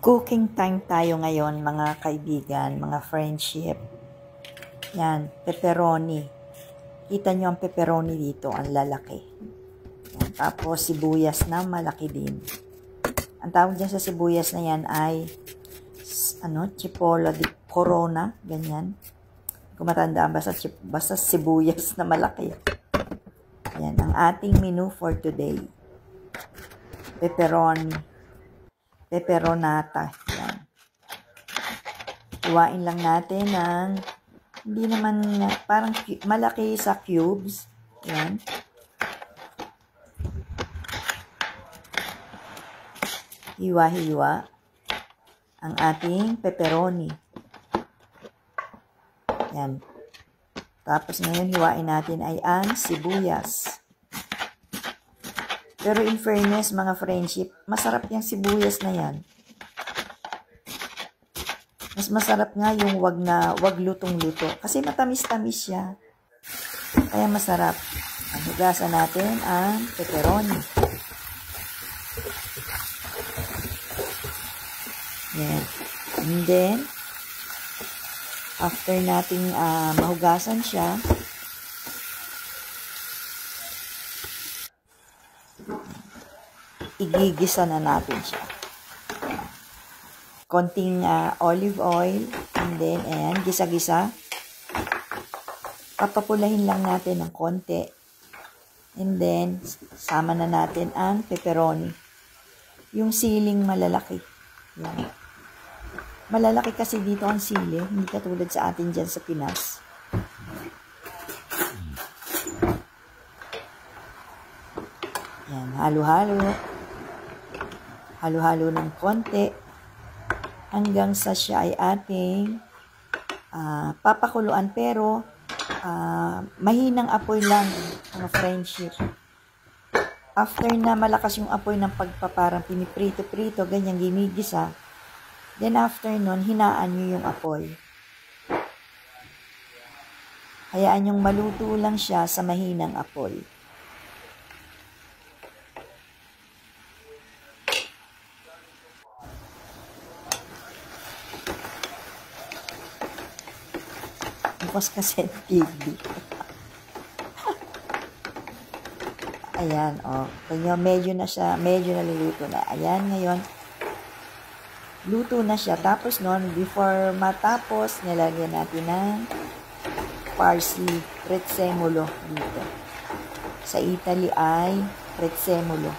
Cooking time tayo ngayon, mga kaibigan, mga friendship. Yan, pepperoni. Kita nyo ang pepperoni dito, ang lalaki. Yan, tapos sibuyas na malaki din. Ang tawag dyan sa sibuyas na yan ay chipola di corona, ganyan. Kung matandaan, basta sibuyas na malaki. Yan, ang ating menu for today. Pepperoni. Pepperonata. Yan. Iwain lang natin ng hindi naman parang malaki sa cubes. Yan. Hiwa-hiwa ang ating pepperoni. Yan. Tapos ngayon hiwain natin ay ang sibuyas. Pero in fairness, mga friendship, masarap yung sibuyas na yan. Mas masarap nga yung wag lutong-luto. Kasi matamis-tamis siya. Kaya masarap. Hugasan natin ang pepperoni. Yan. And then, after nating mahugasan siya, igigisa na natin siya. Konting olive oil, and then, ayan, gisa-gisa. Papapulahin lang natin ng konti. And then, sama na natin ang pepperoni. Yung siling malalaki. Yan. Malalaki kasi dito ang sili, hindi katulad sa atin dyan sa Pinas. Yan, halo-halo. Halo-halo ng konti hanggang sa siya ay ating papakuluan, pero mahinang apoy lang, mga friendship. After na malakas yung apoy ng pagpaparang piniprito-prito, ganyan ginigisa, then after nun, hinaan nyo yung apoy. Hayaan yung maluto lang siya sa mahinang apoy. Tapos kasi TV. Ayan, oh. Kanya medyo na siya, medyo naluluto na. Ayan, ngayon, luto na siya. Tapos nun, before matapos, nilagyan natin ng parsley, prezzemolo dito. Sa Italy ay prezzemolo.